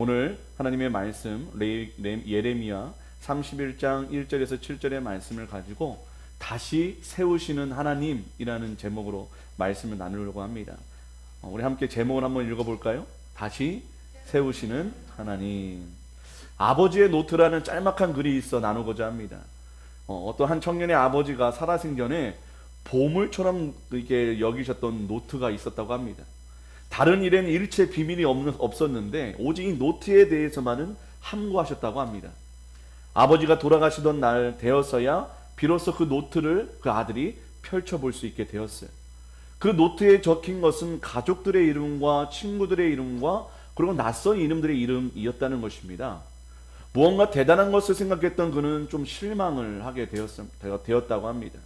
오늘 하나님의 말씀 예레미야 31장 1절에서 7절의 말씀을 가지고 다시 세우시는 하나님이라는 제목으로 말씀을 나누려고 합니다. 우리 함께 제목을 한번 읽어볼까요? 다시 세우시는 하나님. 아버지의 노트라는 짤막한 글이 있어 나누고자 합니다. 어떤 한 청년의 아버지가 살아생전에 보물처럼 이렇게 여기셨던 노트가 있었다고 합니다. 다른 일에는 일체 비밀이 없었는데 오직 이 노트에 대해서만은 함구하셨다고 합니다. 아버지가 돌아가시던 날 되었어야 비로소 그 노트를 그 아들이 펼쳐볼 수 있게 되었어요. 그 노트에 적힌 것은 가족들의 이름과 친구들의 이름과 그리고 낯선 이름들의 이름이었다는 것입니다. 무언가 대단한 것을 생각했던 그는 좀 실망을 하게 되었다고 합니다.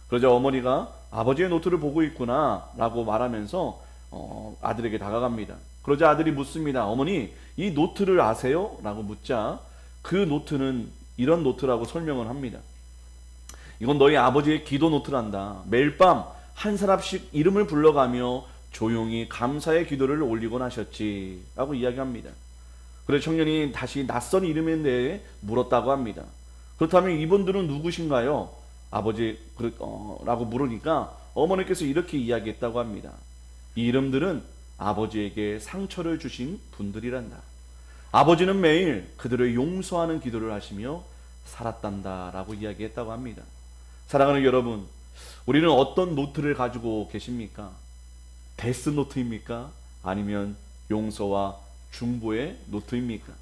그러자 어머니가 아버지의 노트를 보고 있구나 라고 말하면서 아들에게 다가갑니다. 그러자 아들이 묻습니다. 어머니, 이 노트를 아세요? 라고 묻자 그 노트는 이런 노트라고 설명을 합니다. 이건 너희 아버지의 기도 노트란다. 매일 밤 한 사람씩 이름을 불러가며 조용히 감사의 기도를 올리곤 하셨지 라고 이야기합니다. 그래서 청년이 다시 낯선 이름에 대해 물었다고 합니다. 그렇다면 이분들은 누구신가요? 아버지 라고 물으니까 어머니께서 이렇게 이야기했다고 합니다. 이 이름들은 아버지에게 상처를 주신 분들이란다. 아버지는 매일 그들을 용서하는 기도를 하시며 살았단다 라고 이야기했다고 합니다. 사랑하는 여러분, 우리는 어떤 노트를 가지고 계십니까? 데스노트입니까? 아니면 용서와 중보의 노트입니까?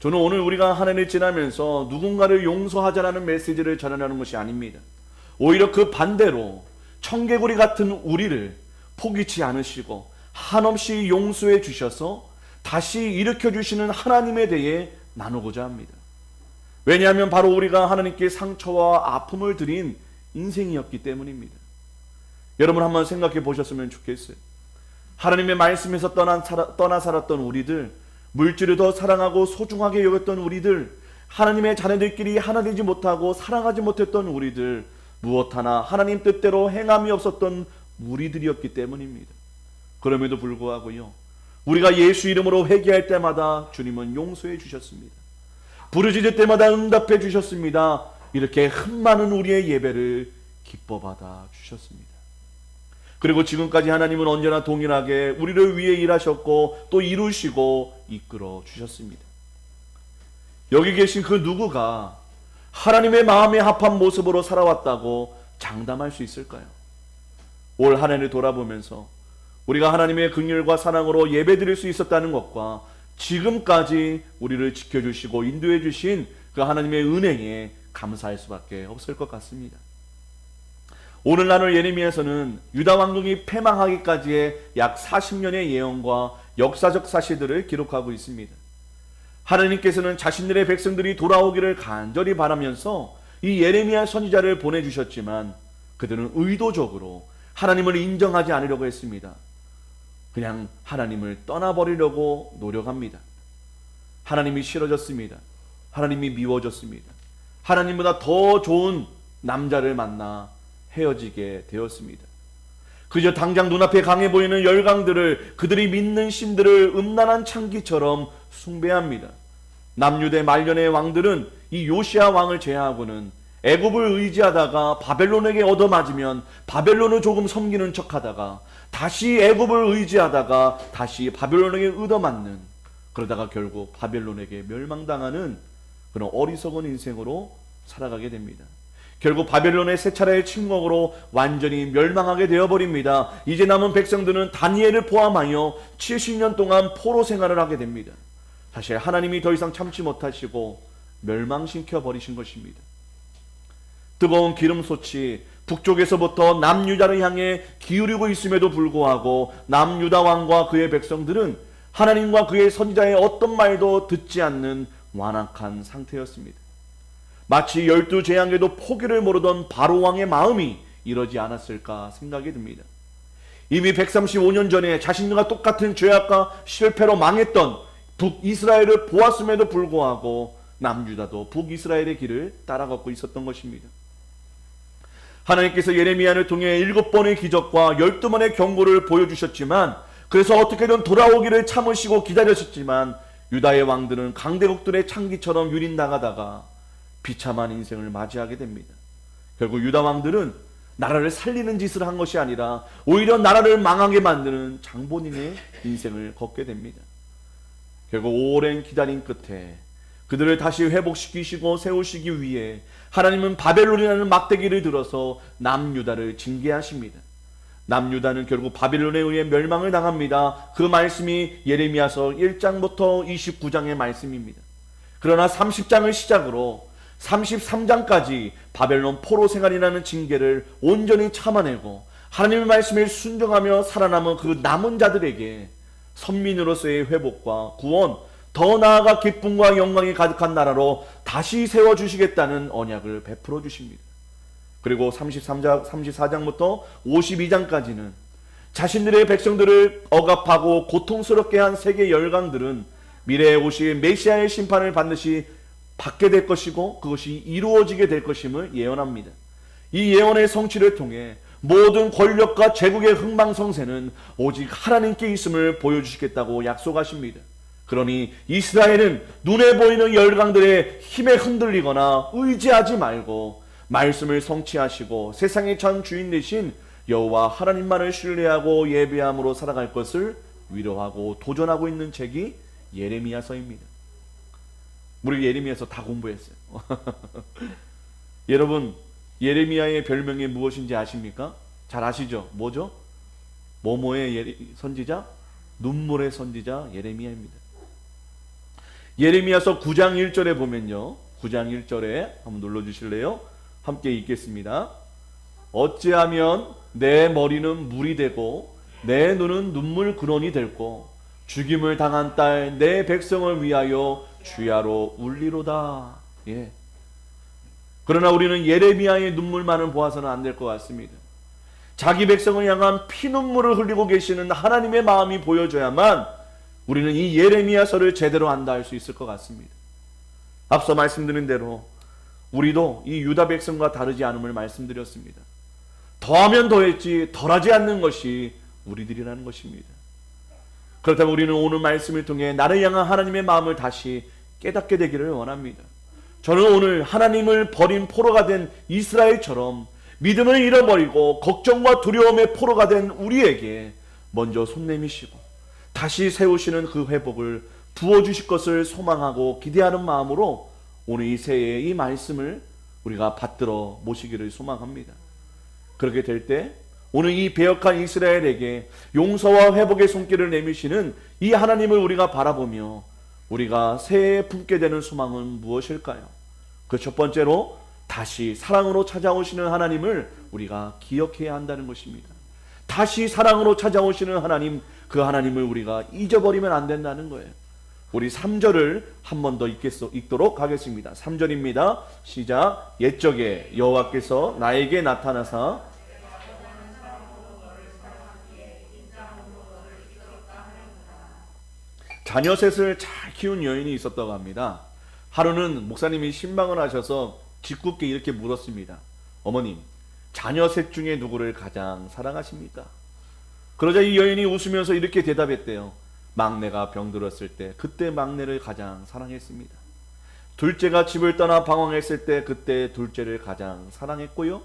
저는 오늘 우리가 한 해를 지나면서 누군가를 용서하자라는 메시지를 전하는 것이 아닙니다. 오히려 그 반대로 청개구리 같은 우리를 포기치 않으시고 한없이 용서해 주셔서 다시 일으켜 주시는 하나님에 대해 나누고자 합니다. 왜냐하면 바로 우리가 하나님께 상처와 아픔을 드린 인생이었기 때문입니다. 여러분 한번 생각해 보셨으면 좋겠어요. 하나님의 말씀에서 떠나 살았던 우리들, 물질을 더 사랑하고 소중하게 여겼던 우리들, 하나님의 자녀들끼리 하나 되지 못하고 사랑하지 못했던 우리들, 무엇 하나 하나님 뜻대로 행함이 없었던 우리들이었기 때문입니다. 그럼에도 불구하고요, 우리가 예수 이름으로 회개할 때마다 주님은 용서해 주셨습니다. 부르짖을 때마다 응답해 주셨습니다. 이렇게 흠많은 우리의 예배를 기뻐 받아 주셨습니다. 그리고 지금까지 하나님은 언제나 동일하게 우리를 위해 일하셨고 또 이루시고 이끌어 주셨습니다. 여기 계신 그 누구가 하나님의 마음에 합한 모습으로 살아왔다고 장담할 수 있을까요? 올 한 해를 돌아보면서 우리가 하나님의 긍휼과 사랑으로 예배드릴 수 있었다는 것과 지금까지 우리를 지켜주시고 인도해 주신 그 하나님의 은혜에 감사할 수밖에 없을 것 같습니다. 오늘 나눌 예레미야서는 유다 왕국이 패망하기까지의 약 40년의 예언과 역사적 사실들을 기록하고 있습니다. 하나님께서는 자신들의 백성들이 돌아오기를 간절히 바라면서 이 예레미야 선지자를 보내주셨지만 그들은 의도적으로 하나님을 인정하지 않으려고 했습니다. 그냥 하나님을 떠나버리려고 노력합니다. 하나님이 싫어졌습니다. 하나님이 미워졌습니다. 하나님보다 더 좋은 남자를 만나 헤어지게 되었습니다. 그저 당장 눈앞에 강해 보이는 열강들을, 그들이 믿는 신들을 음란한 창기처럼 숭배합니다. 남유대 말년의 왕들은 이 요시야 왕을 제외하고는 애굽을 의지하다가 바벨론에게 얻어맞으면 바벨론을 조금 섬기는 척하다가 다시 애굽을 의지하다가 다시 바벨론에게 얻어맞는, 그러다가 결국 바벨론에게 멸망당하는 그런 어리석은 인생으로 살아가게 됩니다. 결국 바벨론의 세 차례의 침공으로 완전히 멸망하게 되어버립니다. 이제 남은 백성들은 다니엘을 포함하여 70년 동안 포로 생활을 하게 됩니다. 사실 하나님이 더 이상 참지 못하시고 멸망시켜 버리신 것입니다. 뜨거운 기름솥이 북쪽에서부터 남유다를 향해 기울이고 있음에도 불구하고 남유다 왕과 그의 백성들은 하나님과 그의 선지자의 어떤 말도 듣지 않는 완악한 상태였습니다. 마치 12재앙에도 포기를 모르던 바로 왕의 마음이 이러지 않았을까 생각이 듭니다. 이미 135년 전에 자신과 똑같은 죄악과 실패로 망했던 북이스라엘을 보았음에도 불구하고 남유다도 북이스라엘의 길을 따라가고 있었던 것입니다. 하나님께서 예레미야를 통해 7번의 기적과 12번의 경고를 보여주셨지만 그래서 어떻게든 돌아오기를 참으시고 기다렸었지만 유다의 왕들은 강대국들의 창기처럼 유린당하다가 비참한 인생을 맞이하게 됩니다. 결국 유다 왕들은 나라를 살리는 짓을 한 것이 아니라 오히려 나라를 망하게 만드는 장본인의 인생을 걷게 됩니다. 결국 오랜 기다림 끝에 그들을 다시 회복시키시고 세우시기 위해 하나님은 바벨론이라는 막대기를 들어서 남유다를 징계하십니다. 남유다는 결국 바벨론에 의해 멸망을 당합니다. 그 말씀이 예레미야서 1장부터 29장의 말씀입니다. 그러나 30장을 시작으로 33장까지 바벨론 포로 생활이라는 징계를 온전히 참아내고 하나님의 말씀에 순종하며 살아남은 그 남은 자들에게 선민으로서의 회복과 구원, 더 나아가 기쁨과 영광이 가득한 나라로 다시 세워주시겠다는 언약을 베풀어 주십니다. 그리고 34장부터 52장까지는 자신들의 백성들을 억압하고 고통스럽게 한 세계 열강들은 미래에 오실 메시아의 심판을 반드시 받게 될 것이고 그것이 이루어지게 될 것임을 예언합니다. 이 예언의 성취를 통해 모든 권력과 제국의 흥망성쇠는 오직 하나님께 있음을 보여주시겠다고 약속하십니다. 그러니 이스라엘은 눈에 보이는 열강들의 힘에 흔들리거나 의지하지 말고 말씀을 성취하시고 세상의 전 주인 되신 여호와 하나님만을 신뢰하고 예배함으로 살아갈 것을 위로하고 도전하고 있는 책이 예레미야서입니다. 우리 예레미야서 다 공부했어요. 여러분, 예레미야의 별명이 무엇인지 아십니까? 잘 아시죠? 뭐죠? 뭐뭐의 선지자? 눈물의 선지자 예레미야입니다. 예레미야서 9장 1절에 보면요, 9장 1절에 한번 눌러주실래요? 함께 읽겠습니다. 어찌하면 내 머리는 물이 되고 내 눈은 눈물 근원이 될고 죽임을 당한 딸 내 백성을 위하여 주야로 울리로다. 예. 그러나 우리는 예레미야의 눈물만을 보아서는 안 될 것 같습니다. 자기 백성을 향한 피눈물을 흘리고 계시는 하나님의 마음이 보여져야만 우리는 이 예레미야서를 제대로 안다 할 수 있을 것 같습니다. 앞서 말씀드린 대로 우리도 이 유다 백성과 다르지 않음을 말씀드렸습니다. 더하면 더했지 덜하지 않는 것이 우리들이라는 것입니다. 그렇다면 우리는 오늘 말씀을 통해 나를 향한 하나님의 마음을 다시 깨닫게 되기를 원합니다. 저는 오늘 하나님을 버린 포로가 된 이스라엘처럼 믿음을 잃어버리고 걱정과 두려움의 포로가 된 우리에게 먼저 손 내미시고 다시 세우시는 그 회복을 부어주실 것을 소망하고 기대하는 마음으로 오늘 이 새해에 이 말씀을 우리가 받들어 모시기를 소망합니다. 그렇게 될 때 오늘 이 배역한 이스라엘에게 용서와 회복의 손길을 내미시는 이 하나님을 우리가 바라보며 우리가 새해에 품게 되는 소망은 무엇일까요? 그 첫 번째로 다시 사랑으로 찾아오시는 하나님을 우리가 기억해야 한다는 것입니다. 다시 사랑으로 찾아오시는 하나님, 그 하나님을 우리가 잊어버리면 안 된다는 거예요. 우리 3절을 한 번 더 읽도록 하겠습니다. 3절입니다. 시작. 옛적에 여호와께서 나에게 나타나사 자녀 셋을 잘 키운 여인이 있었다고 합니다. 하루는 목사님이 신방을 하셔서 짓궂게 이렇게 물었습니다. 어머님, 자녀 셋 중에 누구를 가장 사랑하십니까? 그러자 이 여인이 웃으면서 이렇게 대답했대요. 막내가 병들었을 때 그때 막내를 가장 사랑했습니다. 둘째가 집을 떠나 방황했을 때 그때 둘째를 가장 사랑했고요.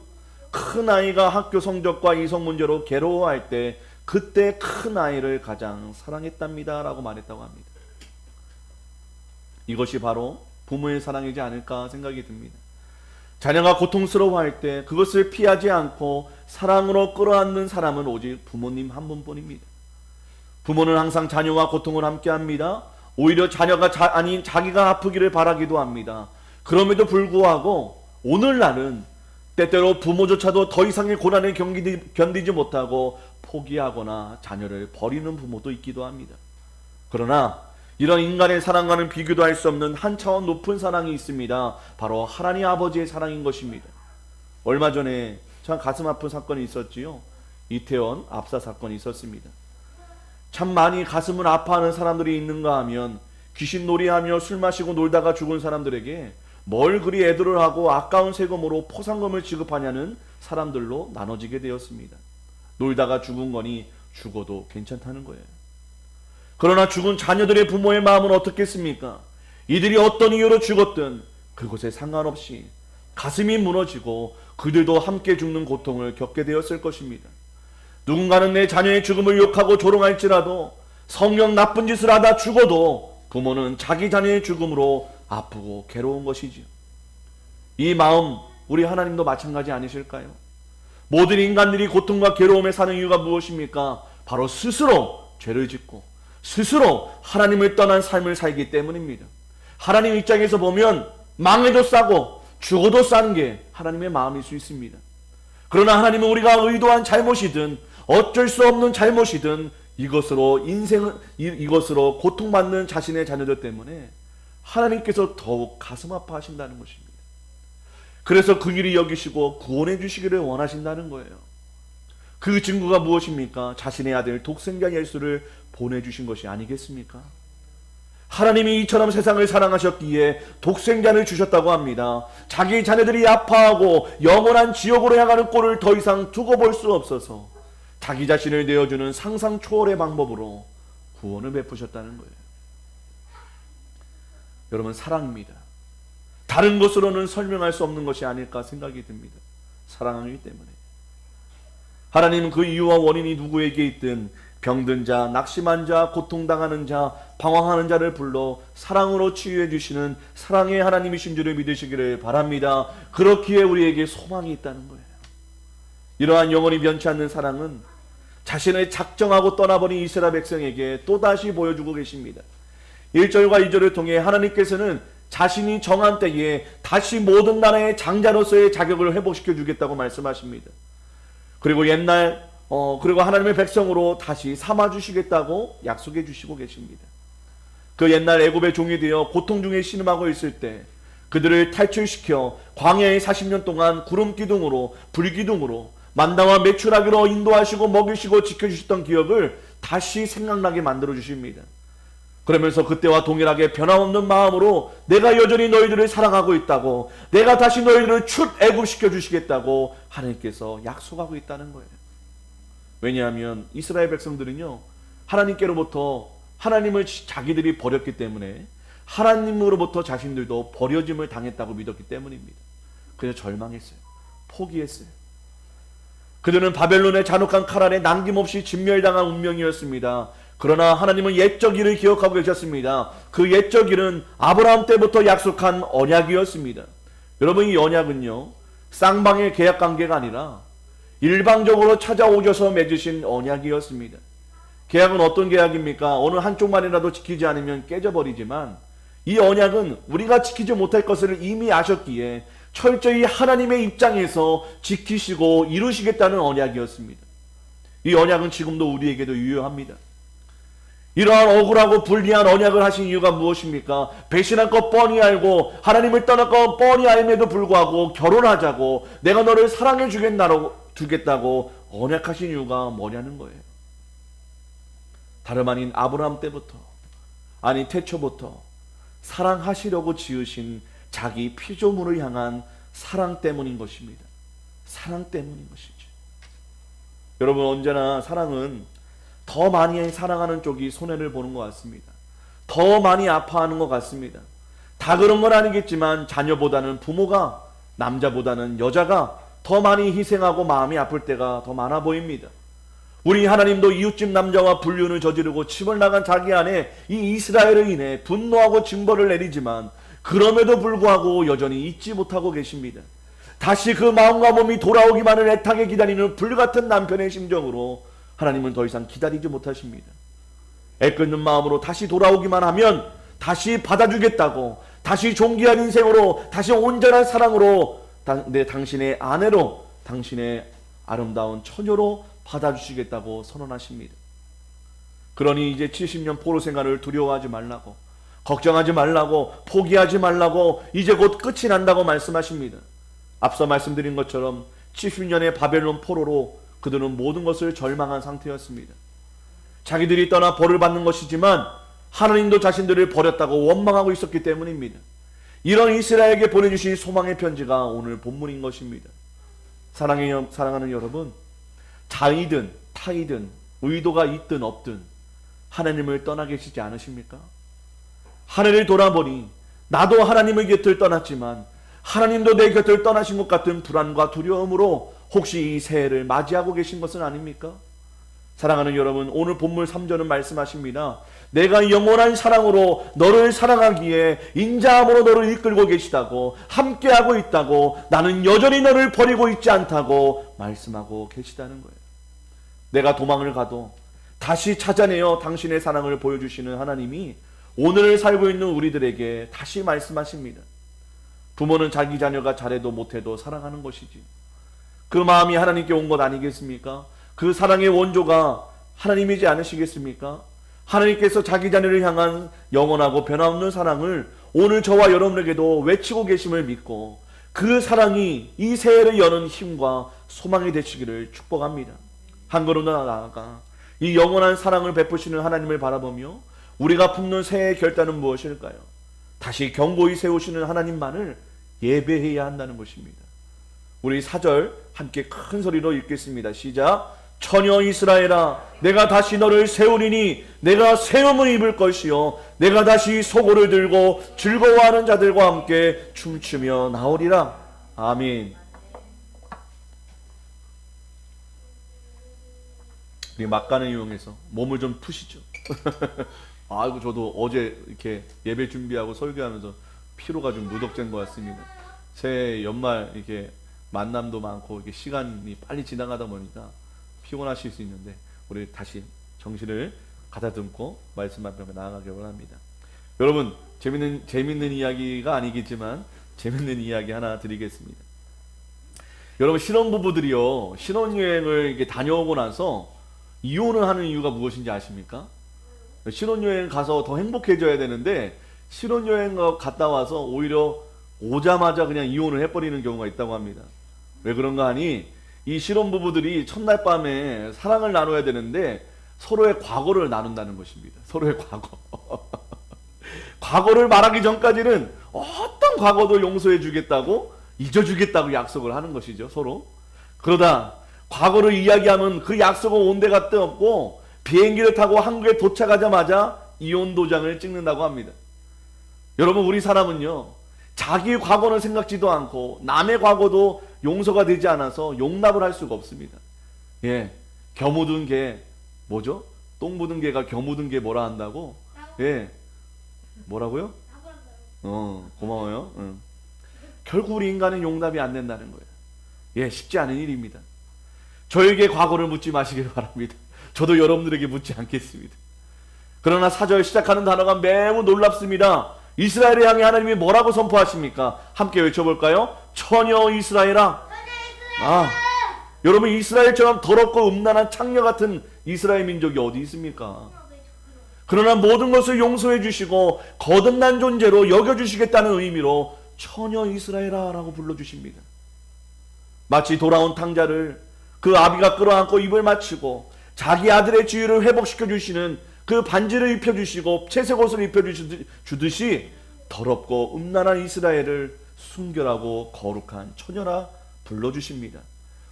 큰 아이가 학교 성적과 이성 문제로 괴로워할 때 그때 큰 아이를 가장 사랑했답니다 라고 말했다고 합니다. 이것이 바로 부모의 사랑이지 않을까 생각이 듭니다. 자녀가 고통스러워할 때 그것을 피하지 않고 사랑으로 끌어안는 사람은 오직 부모님 한 분뿐입니다. 부모는 항상 자녀와 고통을 함께합니다. 오히려 자녀가 아닌 자기가 아프기를 바라기도 합니다. 그럼에도 불구하고 오늘날은 때때로 부모조차도 더 이상의 고난을 견디지 못하고 포기하거나 자녀를 버리는 부모도 있기도 합니다. 그러나 이런 인간의 사랑과는 비교도 할 수 없는 한 차원 높은 사랑이 있습니다. 바로 하나님 아버지의 사랑인 것입니다. 얼마 전에 참 가슴 아픈 사건이 있었지요. 이태원 압사 사건이 있었습니다. 참 많이 가슴을 아파하는 사람들이 있는가 하면 귀신놀이하며 술 마시고 놀다가 죽은 사람들에게 뭘 그리 애도를 하고 아까운 세금으로 포상금을 지급하냐는 사람들로 나눠지게 되었습니다. 놀다가 죽은 거니 죽어도 괜찮다는 거예요. 그러나 죽은 자녀들의 부모의 마음은 어떻겠습니까? 이들이 어떤 이유로 죽었든 그것에 상관없이 가슴이 무너지고 그들도 함께 죽는 고통을 겪게 되었을 것입니다. 누군가는 내 자녀의 죽음을 욕하고 조롱할지라도 성령 나쁜 짓을 하다 죽어도 부모는 자기 자녀의 죽음으로 아프고 괴로운 것이지요. 이 마음 우리 하나님도 마찬가지 아니실까요? 모든 인간들이 고통과 괴로움에 사는 이유가 무엇입니까? 바로 스스로 죄를 짓고 스스로 하나님을 떠난 삶을 살기 때문입니다. 하나님 입장에서 보면 망해도 싸고 죽어도 싸는 게 하나님의 마음일 수 있습니다. 그러나 하나님은 우리가 의도한 잘못이든 어쩔 수 없는 잘못이든 이것으로 고통받는 자신의 자녀들 때문에 하나님께서 더욱 가슴 아파하신다는 것입니다. 그래서 긍휼히 여기시고 구원해 주시기를 원하신다는 거예요. 그 증거가 무엇입니까? 자신의 아들 독생자 예수를 보내주신 것이 아니겠습니까? 하나님이 이처럼 세상을 사랑하셨기에 독생자를 주셨다고 합니다. 자기 자녀들이 아파하고 영원한 지옥으로 향하는 꼴을 더 이상 두고 볼 수 없어서 자기 자신을 내어주는 상상 초월의 방법으로 구원을 베푸셨다는 거예요. 여러분, 사랑입니다. 다른 것으로는 설명할 수 없는 것이 아닐까 생각이 듭니다. 사랑하기 때문에. 하나님은 그 이유와 원인이 누구에게 있든 병든 자, 낙심한 자, 고통당하는 자, 방황하는 자를 불러 사랑으로 치유해 주시는 사랑의 하나님이신 줄을 믿으시기를 바랍니다. 그렇기에 우리에게 소망이 있다는 거예요. 이러한 영원히 변치 않는 사랑은 자신을 작정하고 떠나버린 이스라엘 백성에게 또다시 보여주고 계십니다. 1절과 2절을 통해 하나님께서는 자신이 정한 때에 다시 모든 나라의 장자로서의 자격을 회복시켜 주겠다고 말씀하십니다. 그리고 그리고 하나님의 백성으로 다시 삼아 주시겠다고 약속해 주시고 계십니다. 그 옛날 애굽의 종이 되어 고통 중에 신음하고 있을 때 그들을 탈출시켜 광야의 40년 동안 구름 기둥으로 불 기둥으로 만나와 메추라기로 인도하시고 먹이시고 지켜주셨던 기억을 다시 생각나게 만들어 주십니다. 그러면서 그때와 동일하게 변함없는 마음으로 내가 여전히 너희들을 사랑하고 있다고, 내가 다시 너희들을 출애굽시켜 주시겠다고 하나님께서 약속하고 있다는 거예요. 왜냐하면 이스라엘 백성들은요, 하나님께로부터 하나님을 자기들이 버렸기 때문에 하나님으로부터 자신들도 버려짐을 당했다고 믿었기 때문입니다. 그래서 절망했어요. 포기했어요. 그들은 바벨론의 잔혹한 칼 아래 남김없이 진멸당한 운명이었습니다. 그러나 하나님은 옛적 일을 기억하고 계셨습니다. 그 옛적 일은 아브라함 때부터 약속한 언약이었습니다. 여러분, 이 언약은요, 쌍방의 계약관계가 아니라 일방적으로 찾아오셔서 맺으신 언약이었습니다. 계약은 어떤 계약입니까? 어느 한쪽만이라도 지키지 않으면 깨져버리지만 이 언약은 우리가 지키지 못할 것을 이미 아셨기에 철저히 하나님의 입장에서 지키시고 이루시겠다는 언약이었습니다. 이 언약은 지금도 우리에게도 유효합니다. 이러한 억울하고 불리한 언약을 하신 이유가 무엇입니까? 배신한 것 뻔히 알고 하나님을 떠날 것 뻔히 알면도 불구하고 결혼하자고 내가 너를 사랑해 주겠다고 언약하신 이유가 뭐냐는 거예요. 다름 아닌 아브라함 때부터, 아니 태초부터 사랑하시려고 지으신 자기 피조물을 향한 사랑 때문인 것입니다. 사랑 때문인 것이죠. 여러분, 언제나 사랑은 더 많이 사랑하는 쪽이 손해를 보는 것 같습니다. 더 많이 아파하는 것 같습니다. 다 그런 건 아니겠지만 자녀보다는 부모가, 남자보다는 여자가 더 많이 희생하고 마음이 아플 때가 더 많아 보입니다. 우리 하나님도 이웃집 남자와 불륜을 저지르고 침을 나간 자기 아내 이 이스라엘을 인해 분노하고 징벌을 내리지만 그럼에도 불구하고 여전히 잊지 못하고 계십니다. 다시 그 마음과 몸이 돌아오기만을 애타게 기다리는 불같은 남편의 심정으로 하나님은 더 이상 기다리지 못하십니다. 애끓는 마음으로 다시 돌아오기만 하면 다시 받아주겠다고, 다시 존귀한 인생으로, 다시 온전한 사랑으로 당신의 아내로, 당신의 아름다운 처녀로 받아주시겠다고 선언하십니다. 그러니 이제 70년 포로 생활을 두려워하지 말라고, 걱정하지 말라고, 포기하지 말라고, 이제 곧 끝이 난다고 말씀하십니다. 앞서 말씀드린 것처럼 70년의 바벨론 포로로 그들은 모든 것을 절망한 상태였습니다. 자기들이 떠나 벌을 받는 것이지만 하나님도 자신들을 버렸다고 원망하고 있었기 때문입니다. 이런 이스라엘에게 보내주신 소망의 편지가 오늘 본문인 것입니다. 사랑하는 여러분, 자이든 타이든 의도가 있든 없든 하나님을 떠나 계시지 않으십니까? 하늘을 돌아보니 나도 하나님의 곁을 떠났지만 하나님도 내 곁을 떠나신 것 같은 불안과 두려움으로 혹시 이 새해를 맞이하고 계신 것은 아닙니까? 사랑하는 여러분, 오늘 본문 3절은 말씀하십니다. 내가 영원한 사랑으로 너를 사랑하기에 인자함으로 너를 이끌고 계시다고, 함께하고 있다고, 나는 여전히 너를 버리고 있지 않다고 말씀하고 계시다는 거예요. 내가 도망을 가도 다시 찾아내어 당신의 사랑을 보여주시는 하나님이 오늘 살고 있는 우리들에게 다시 말씀하십니다. 부모는 자기 자녀가 잘해도 못해도 사랑하는 것이지. 그 마음이 하나님께 온 것 아니겠습니까? 그 사랑의 원조가 하나님이지 않으시겠습니까? 하나님께서 자기 자녀를 향한 영원하고 변함없는 사랑을 오늘 저와 여러분에게도 외치고 계심을 믿고 그 사랑이 이 새해를 여는 힘과 소망이 되시기를 축복합니다. 한 걸음 더 나아가 이 영원한 사랑을 베푸시는 하나님을 바라보며 우리가 품는 새해의 결단은 무엇일까요? 다시 견고히 세우시는 하나님만을 예배해야 한다는 것입니다. 우리 4절 함께 큰 소리로 읽겠습니다. 시작. 처녀 이스라엘아, 내가 다시 너를 세우리니 내가 세움을 입을 것이요 내가 다시 소고를 들고 즐거워하는 자들과 함께 춤추며 나오리라. 아멘. 우리 막간을 이용해서 몸을 좀 푸시죠. 아이고, 저도 어제 이렇게 예배 준비하고 설교하면서 피로가 좀 누적된 것 같습니다. 새해 연말 이렇게 만남도 많고 이렇게 시간이 빨리 지나가다 보니까 피곤하실 수 있는데 우리 다시 정신을 가다듬고 말씀 앞에 나아가길 원합니다. 여러분, 재밌는 이야기가 아니겠지만 재밌는 이야기 하나 드리겠습니다. 여러분, 신혼부부들이요, 신혼여행을 이렇게 다녀오고 나서 이혼을 하는 이유가 무엇인지 아십니까? 신혼여행 가서 더 행복해져야 되는데 신혼여행 갔다 와서 오히려 오자마자 그냥 이혼을 해버리는 경우가 있다고 합니다. 왜 그런가 하니 이 신혼부부들이 첫날 밤에 사랑을 나눠야 되는데 서로의 과거를 나눈다는 것입니다. 서로의 과거. 과거를 말하기 전까지는 어떤 과거도 용서해 주겠다고, 잊어주겠다고 약속을 하는 것이죠, 서로. 그러다 과거를 이야기하면 그 약속은 온데가 뜸없고 비행기를 타고 한국에 도착하자마자 이혼 도장을 찍는다고 합니다. 여러분, 우리 사람은요, 자기 과거는 생각지도 않고 남의 과거도 용서가 되지 않아서 용납을 할 수가 없습니다. 예, 겨 묻은 개 뭐죠? 똥 묻은 개가 겨 묻은 개 뭐라 한다고? 예, 뭐라고요? 고마워요. 결국 우리 인간은 용납이 안 된다는 거예요. 예, 쉽지 않은 일입니다. 저에게 과거를 묻지 마시길 바랍니다. 저도 여러분들에게 묻지 않겠습니다. 그러나 4절 시작하는 단어가 매우 놀랍습니다. 이스라엘을 향해 하나님이 뭐라고 선포하십니까? 함께 외쳐볼까요? 처녀 이스라엘아. 여러분, 이스라엘처럼 더럽고 음란한 창녀 같은 이스라엘 민족이 어디 있습니까? 그러나 모든 것을 용서해 주시고 거듭난 존재로 여겨주시겠다는 의미로 처녀 이스라엘아 라고 불러주십니다. 마치 돌아온 탕자를 그 아비가 끌어안고 입을 맞추고 자기 아들의 지위를 회복시켜 주시는 그 반지를 입혀주시고 채색 옷을 입혀주듯이 더럽고 음란한 이스라엘을 순결하고 거룩한 처녀라 불러주십니다.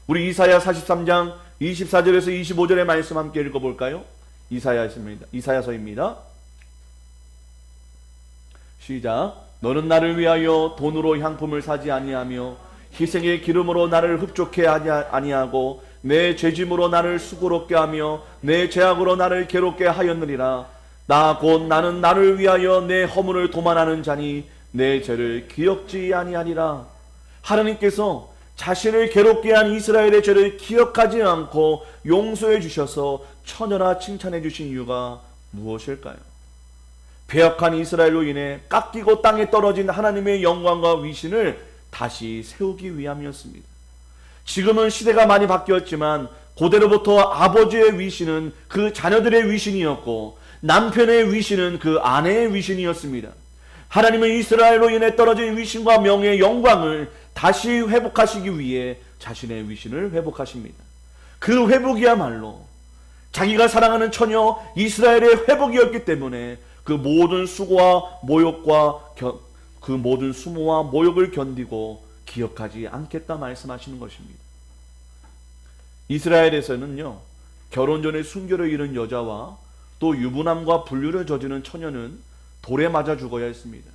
우리 이사야 43장 24절에서 25절의 말씀 함께 읽어볼까요? 이사야서입니다. 시작. 너는 나를 위하여 돈으로 향품을 사지 아니하며 희생의 기름으로 나를 흡족해 아니하고 내 죄짐으로 나를 수고롭게 하며 내 죄악으로 나를 괴롭게 하였느니라. 나 곧 나는 나를 위하여 내 허물을 도만하는 자니 내 죄를 기억지 아니하리라. 하나님께서 자신을 괴롭게 한 이스라엘의 죄를 기억하지 않고 용서해 주셔서 처녀라 칭찬해 주신 이유가 무엇일까요? 배역한 이스라엘로 인해 깎이고 땅에 떨어진 하나님의 영광과 위신을 다시 세우기 위함이었습니다. 지금은 시대가 많이 바뀌었지만 고대로부터 아버지의 위신은 그 자녀들의 위신이었고 남편의 위신은 그 아내의 위신이었습니다. 하나님은 이스라엘로 인해 떨어진 위신과 명예의 영광을 다시 회복하시기 위해 자신의 위신을 회복하십니다. 그 회복이야말로 자기가 사랑하는 처녀 이스라엘의 회복이었기 때문에 그 모든 수고와 모욕과 그 모든 수모와 모욕을 견디고 기억하지 않겠다 말씀하시는 것입니다. 이스라엘에서는요, 결혼 전에 순교를 잃은 여자와 또 유부남과 불륜을 저지르는 처녀는 돌에 맞아 죽어야 했습니다.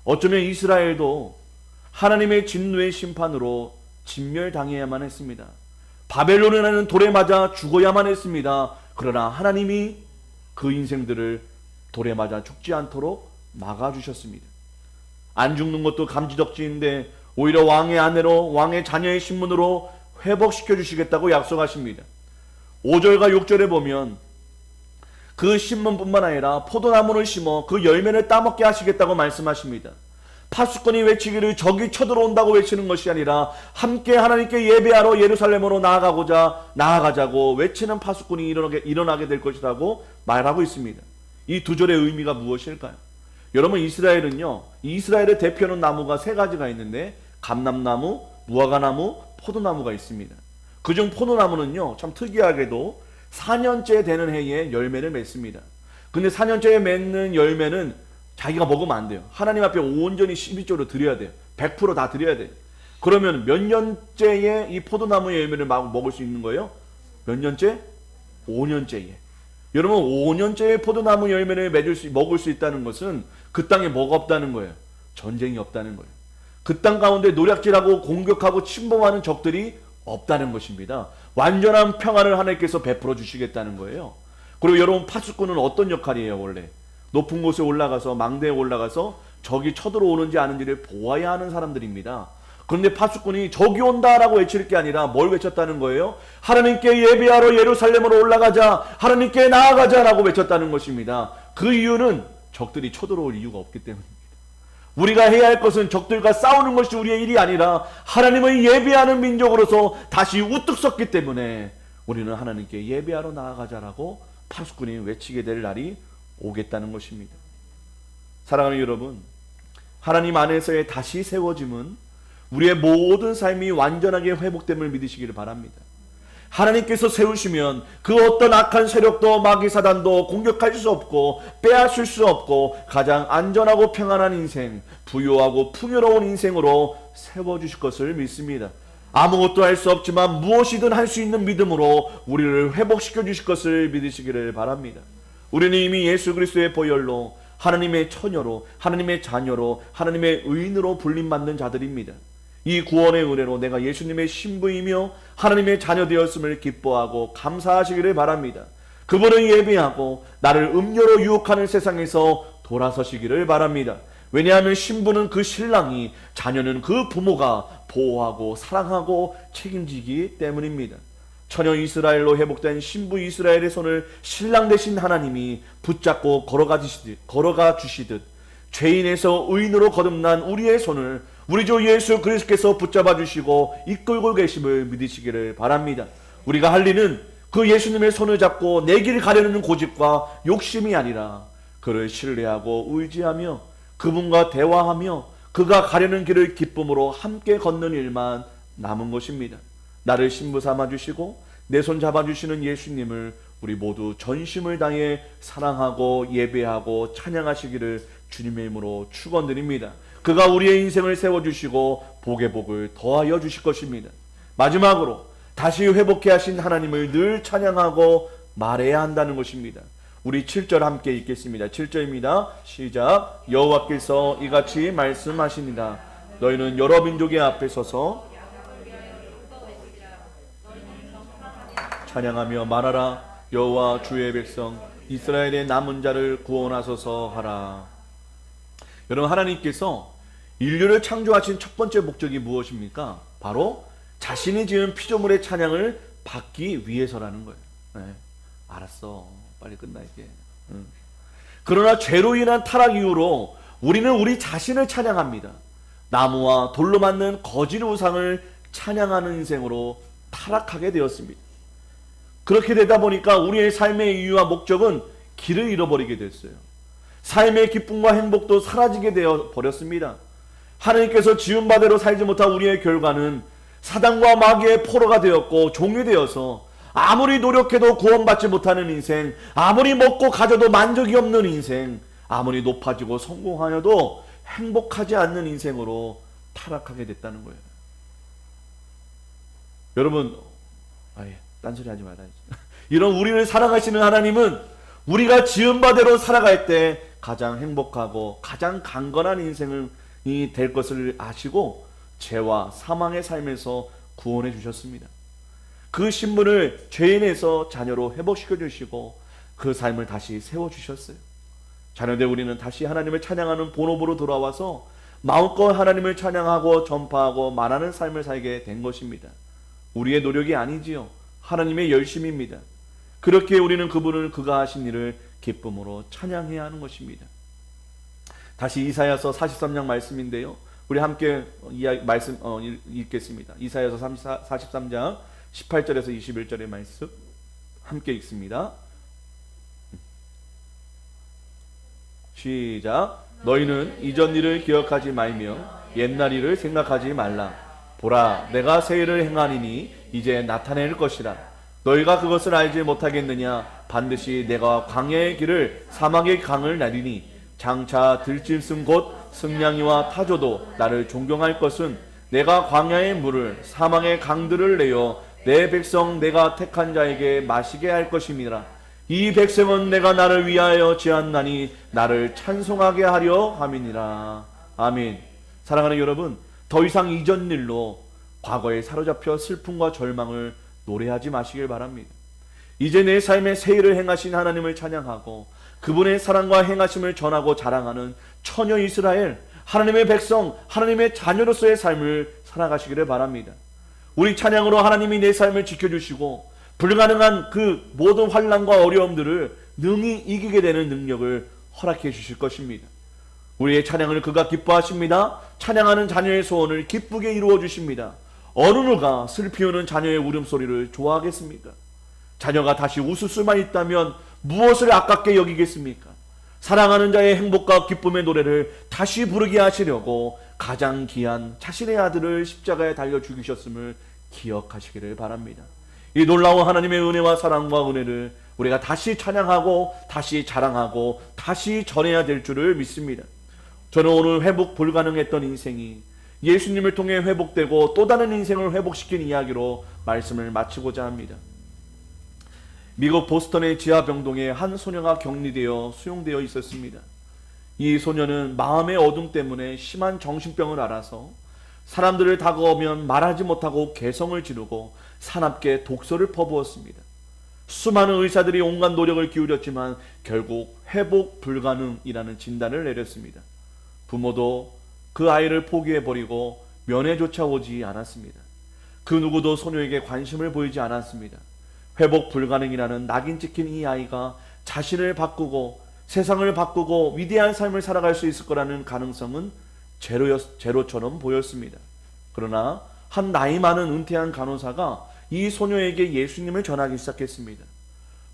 어쩌면 이스라엘도 하나님의 진노의 심판으로 진멸당해야만 했습니다. 바벨론이라는 돌에 맞아 죽어야만 했습니다. 그러나 하나님이 그 인생들을 돌에 맞아 죽지 않도록 막아주셨습니다. 안 죽는 것도 감지덕지인데 오히려 왕의 아내로 왕의 자녀의 신분으로 회복시켜 주시겠다고 약속하십니다. 5절과 6절에 보면 그 신문뿐만 아니라 포도나무를 심어 그 열매를 따먹게 하시겠다고 말씀하십니다. 파수꾼이 외치기를 적이 쳐들어온다고 외치는 것이 아니라 함께 하나님께 예배하러 예루살렘으로 나아가자고 외치는 파수꾼이 일어나게 될 것이라고 말하고 있습니다. 이 두 절의 의미가 무엇일까요? 여러분, 이스라엘은요, 이스라엘을 대표하는 나무가 세 가지가 있는데 감람나무, 무화과나무, 포도나무가 있습니다. 그중 포도나무는요, 참 특이하게도 4년째 되는 해에 열매를 맺습니다. 근데 4년째에 맺는 열매는 자기가 먹으면 안 돼요. 하나님 앞에 온전히 11조로 드려야 돼요. 100% 다 드려야 돼요. 그러면 몇 년째에 이 포도나무의 열매를 먹을 수 있는 거예요? 몇 년째? 5년째에. 여러분, 5년째에 포도나무 열매를 먹을 수 있다는 것은 그 땅에 뭐가 없다는 거예요? 전쟁이 없다는 거예요. 그 땅 가운데 노략질하고 공격하고 침범하는 적들이 없다는 것입니다. 완전한 평안을 하나님께서 베풀어 주시겠다는 거예요. 그리고 여러분, 파수꾼은 어떤 역할이에요? 원래 높은 곳에 올라가서 망대에 올라가서 적이 쳐들어오는지 아닌지를 보아야 하는 사람들입니다. 그런데 파수꾼이 적이 온다라고 외칠 게 아니라 뭘 외쳤다는 거예요? 하나님께 예배하러 예루살렘으로 올라가자, 하나님께 나아가자라고 외쳤다는 것입니다. 그 이유는 적들이 쳐들어올 이유가 없기 때문입니다. 우리가 해야 할 것은 적들과 싸우는 것이 우리의 일이 아니라 하나님을 예배하는 민족으로서 다시 우뚝 섰기 때문에 우리는 하나님께 예배하러 나아가자라고 파수꾼이 외치게 될 날이 오겠다는 것입니다. 사랑하는 여러분, 하나님 안에서의 다시 세워짐은 우리의 모든 삶이 완전하게 회복됨을 믿으시기를 바랍니다. 하나님께서 세우시면 그 어떤 악한 세력도 마귀사단도 공격할 수 없고 빼앗을 수 없고 가장 안전하고 평안한 인생, 부유하고 풍요로운 인생으로 세워주실 것을 믿습니다. 아무것도 할 수 없지만 무엇이든 할 수 있는 믿음으로 우리를 회복시켜 주실 것을 믿으시기를 바랍니다. 우리는 이미 예수 그리스도의 보혈로 하나님의 처녀로, 하나님의 자녀로, 하나님의 의인으로 불림받는 자들입니다. 이 구원의 은혜로 내가 예수님의 신부이며 하나님의 자녀 되었음을 기뻐하고 감사하시기를 바랍니다. 그분을 예배하고 나를 음료로 유혹하는 세상에서 돌아서시기를 바랍니다. 왜냐하면 신부는 그 신랑이, 자녀는 그 부모가 보호하고 사랑하고 책임지기 때문입니다. 처녀 이스라엘로 회복된 신부 이스라엘의 손을 신랑 되신 하나님이 붙잡고 걸어가 주시듯 죄인에서 의인으로 거듭난 우리의 손을 우리 주 예수 그리스도께서 붙잡아 주시고 이끌고 계심을 믿으시기를 바랍니다. 우리가 할 일은 그 예수님의 손을 잡고 내 길 가려는 고집과 욕심이 아니라 그를 신뢰하고 의지하며 그분과 대화하며 그가 가려는 길을 기쁨으로 함께 걷는 일만 남은 것입니다. 나를 신부 삼아 주시고 내 손 잡아 주시는 예수님을 우리 모두 전심을 다해 사랑하고 예배하고 찬양하시기를 주님의 이름으로 축원드립니다. 그가 우리의 인생을 세워주시고 복의 복을 더하여 주실 것입니다. 마지막으로 다시 회복해 하신 하나님을 늘 찬양하고 말해야 한다는 것입니다. 우리 7절 함께 읽겠습니다. 7절입니다. 시작. 여호와께서 이같이 말씀하시니라. 너희는 여러 민족의 앞에 서서 찬양하며 말하라. 여호와 주의 백성 이스라엘의 남은 자를 구원하소서 하라. 여러분, 하나님께서 인류를 창조하신 첫 번째 목적이 무엇입니까? 바로 자신이 지은 피조물의 찬양을 받기 위해서라는 거예요. 네. 알았어. 빨리 끝날게. 그러나 죄로 인한 타락 이후로 우리는 우리 자신을 찬양합니다. 나무와 돌로 만든 거짓 우상을 찬양하는 인생으로 타락하게 되었습니다. 그렇게 되다 보니까 우리의 삶의 이유와 목적은 길을 잃어버리게 됐어요. 삶의 기쁨과 행복도 사라지게 되어 버렸습니다. 하나님께서 지은 바대로 살지 못한 우리의 결과는 사단과 마귀의 포로가 되었고 종이 되어서 아무리 노력해도 구원받지 못하는 인생, 아무리 먹고 가져도 만족이 없는 인생, 아무리 높아지고 성공하여도 행복하지 않는 인생으로 타락하게 됐다는 거예요. 여러분, 딴소리 하지 말아야지. 이런 우리를 사랑하시는 하나님은 우리가 지은 바대로 살아갈 때 가장 행복하고 가장 강건한 인생이 될 것을 아시고 죄와 사망의 삶에서 구원해 주셨습니다. 그 신분을 죄인에서 자녀로 회복시켜 주시고 그 삶을 다시 세워주셨어요. 자녀들 우리는 다시 하나님을 찬양하는 본업으로 돌아와서 마음껏 하나님을 찬양하고 전파하고 말하는 삶을 살게 된 것입니다. 우리의 노력이 아니지요. 하나님의 열심입니다. 그렇게 우리는 그분을 그가 하신 일을 기쁨으로 찬양해야 하는 것입니다. 다시 이사야서 43장 말씀인데요. 우리 함께 말씀 읽겠습니다. 이사야서 43장 18절에서 21절의 말씀 함께 읽습니다. 시작. 너희는 이전 일을 기억하지 말며 옛날 일을 생각하지 말라. 보라, 내가 새 일을 행하리니 이제 나타낼 것이라. 너희가 그것을 알지 못하겠느냐? 반드시 내가 광야의 길을 사막의 강을 나리니 장차 들짐승 곧 승냥이와 타조도 나를 존경할 것은 내가 광야의 물을 사막의 강들을 내어 내 백성 내가 택한 자에게 마시게 할 것임이라. 이 백성은 내가 나를 위하여 지었나니 나를 찬송하게 하려 함이니라. 아멘. 사랑하는 여러분, 더 이상 이전 일로 과거에 사로잡혀 슬픔과 절망을 노래하지 마시길 바랍니다. 이제 내 삶에 새 일을 행하신 하나님을 찬양하고 그분의 사랑과 행하심을 전하고 자랑하는 처녀 이스라엘, 하나님의 백성, 하나님의 자녀로서의 삶을 살아가시기를 바랍니다. 우리 찬양으로 하나님이 내 삶을 지켜주시고 불가능한 그 모든 환난과 어려움들을 능히 이기게 되는 능력을 허락해 주실 것입니다. 우리의 찬양을 그가 기뻐하십니다. 찬양하는 자녀의 소원을 기쁘게 이루어 주십니다. 어느 누가 슬피 우는 자녀의 울음소리를 좋아하겠습니까? 자녀가 다시 웃을 수만 있다면 무엇을 아깝게 여기겠습니까? 사랑하는 자의 행복과 기쁨의 노래를 다시 부르게 하시려고 가장 귀한 자신의 아들을 십자가에 달려 죽이셨음을 기억하시기를 바랍니다. 이 놀라운 하나님의 은혜와 사랑과 은혜를 우리가 다시 찬양하고 다시 자랑하고 다시 전해야 될 줄을 믿습니다. 저는 오늘 회복 불가능했던 인생이 예수님을 통해 회복되고 또 다른 인생을 회복시킨 이야기로 말씀을 마치고자 합니다. 미국 보스턴의 지하병동에 한 소녀가 격리되어 수용되어 있었습니다. 이 소녀는 마음의 어둠 때문에 심한 정신병을 앓아서 사람들을 다가오면 말하지 못하고 개성을 지르고 사납게 독서를 퍼부었습니다. 수많은 의사들이 온갖 노력을 기울였지만 결국 회복 불가능이라는 진단을 내렸습니다. 부모도 그 아이를 포기해버리고 면회조차 오지 않았습니다. 그 누구도 소녀에게 관심을 보이지 않았습니다. 회복 불가능이라는 낙인 찍힌 이 아이가 자신을 바꾸고 세상을 바꾸고 위대한 삶을 살아갈 수 있을 거라는 가능성은 제로처럼 보였습니다. 그러나 한 나이 많은 은퇴한 간호사가 이 소녀에게 예수님을 전하기 시작했습니다.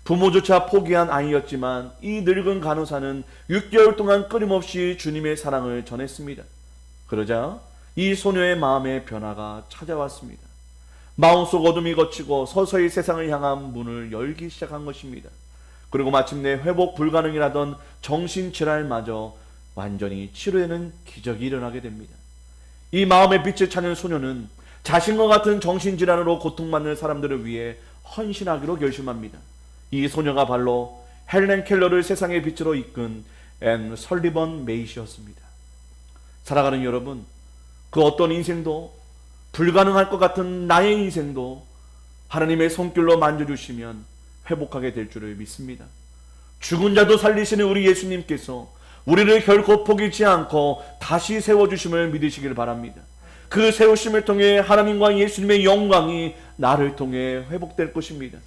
부모조차 포기한 아이였지만 이 늙은 간호사는 6개월 동안 끊임없이 주님의 사랑을 전했습니다. 그러자 이 소녀의 마음에 변화가 찾아왔습니다. 마음속 어둠이 걷히고 서서히 세상을 향한 문을 열기 시작한 것입니다. 그리고 마침내 회복 불가능이라던 정신질환마저 완전히 치료되는 기적이 일어나게 됩니다. 이 마음의 빛을 찾는 소녀는 자신과 같은 정신질환으로 고통받는 사람들을 위해 헌신하기로 결심합니다. 이 소녀가 바로 헬렌 켈러를 세상의 빛으로 이끈 앤 설리번 메이시였습니다. 사랑하는 여러분, 그 어떤 인생도 불가능할 것 같은 나의 인생도 하나님의 손길로 만져주시면 회복하게 될 줄을 믿습니다. 죽은 자도 살리시는 우리 예수님께서 우리를 결코 포기치 않고 다시 세워주심을 믿으시길 바랍니다. 그 세우심을 통해 하나님과 예수님의 영광이 나를 통해 회복될 것입니다.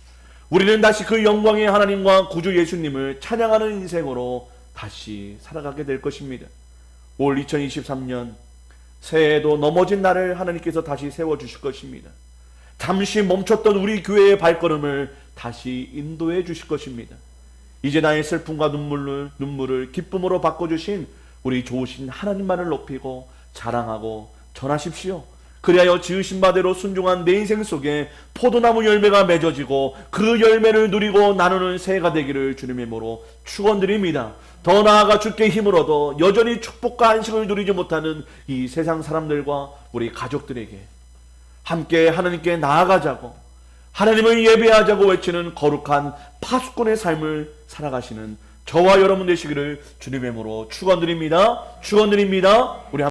우리는 다시 그 영광의 하나님과 구주 예수님을 찬양하는 인생으로 다시 살아가게 될 것입니다. 올 2023년 새해에도 넘어진 나를 하나님께서 다시 세워주실 것입니다. 잠시 멈췄던 우리 교회의 발걸음을 다시 인도해 주실 것입니다. 이제 나의 슬픔과 눈물을 기쁨으로 바꿔주신 우리 좋으신 하나님만을 높이고 자랑하고 전하십시오. 그리하여 지으신 바대로 순종한 내 인생 속에 포도나무 열매가 맺어지고 그 열매를 누리고 나누는 새해가 되기를 주님의 이름으로 축원드립니다. 더 나아가 주께 힘을 얻어 여전히 축복과 안식을 누리지 못하는 이 세상 사람들과 우리 가족들에게 함께 하나님께 나아가자고, 하나님을 예배하자고 외치는 거룩한 파수꾼의 삶을 살아가시는 저와 여러분 되시기를 주님의 이름으로 축원드립니다. 축원드립니다. 우리